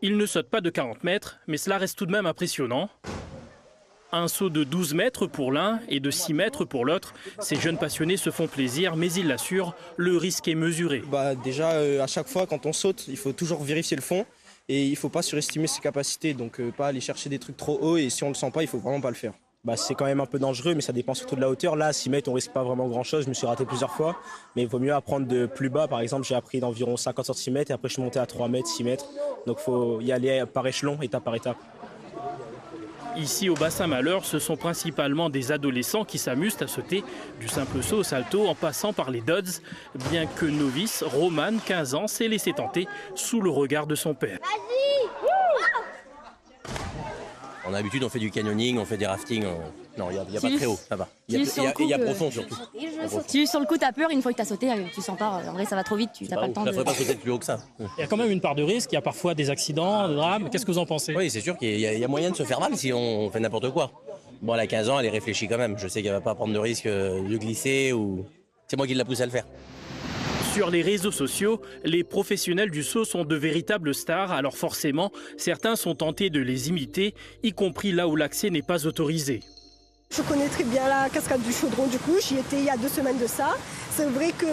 Il ne saute pas de 40 mètres, mais cela reste tout de même impressionnant. Un saut de 12 mètres pour l'un et de 6 mètres pour l'autre. Ces jeunes passionnés se font plaisir, mais ils l'assurent, le risque est mesuré. Déjà, à chaque fois, quand on saute, il faut toujours vérifier le fond. Et il ne faut pas surestimer ses capacités, donc pas aller chercher des trucs trop hauts. Et si on ne le sent pas, il ne faut vraiment pas le faire. C'est quand même un peu dangereux, mais ça dépend surtout de la hauteur. Là, à 6 mètres, on risque pas vraiment grand-chose. Je me suis raté plusieurs fois, mais il vaut mieux apprendre de plus bas. Par exemple, j'ai appris d'environ 50 cm et après je suis monté à 3 mètres, 6 mètres. Donc il faut y aller par échelon, étape par étape. Ici, au bassin Malheur, ce sont principalement des adolescents qui s'amusent à sauter du simple saut au salto en passant par les dodds. Bien que novice, Roman, 15 ans, s'est laissé tenter sous le regard de son père. On a l'habitude, on fait du canyoning, on fait des raftings. Non, il n'y a pas très haut, ça va. Il y a profond surtout. Si sur le coup, tu as peur, une fois que tu as sauté, tu sens pas. En vrai, ça va trop vite, tu n'as pas le temps. Je ne ferais pas sauter plus haut que ça. Il y a quand même une part de risque, il y a parfois des accidents, des drames. Qu'est-ce que vous en pensez? Oui, c'est sûr qu'il y a moyen de se faire mal si on fait n'importe quoi. Bon, elle a 15 ans, elle est réfléchie quand même. Je sais qu'elle ne va pas prendre de risque de glisser ou... C'est moi qui la pousse à le faire. Sur les réseaux sociaux, les professionnels du saut sont de véritables stars, alors forcément, certains sont tentés de les imiter, y compris là où l'accès n'est pas autorisé. Je connais très bien la cascade du Chaudron, du coup, j'y étais il y a 2 semaines de ça. C'est vrai que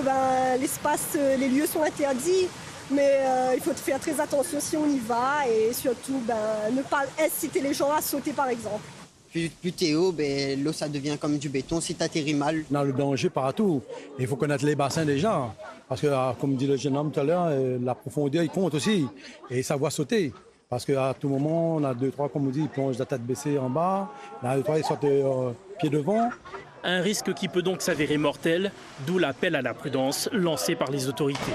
l'espace, les lieux sont interdits, mais il faut faire très attention si on y va et surtout ne pas inciter les gens à sauter par exemple. Plus t'es haut, l'eau ça devient comme du béton si t'atterris mal. Non, le danger partout. Il faut connaître les bassins des gens. Parce que, comme dit le jeune homme tout à l'heure, la profondeur, il compte aussi. Et savoir sauter. Parce qu'à tout moment, on a 2-3, comme on dit, ils plongent la tête baissée en bas. Là, 2-3, ils sortent pied devant. Un risque qui peut donc s'avérer mortel, d'où l'appel à la prudence lancé par les autorités.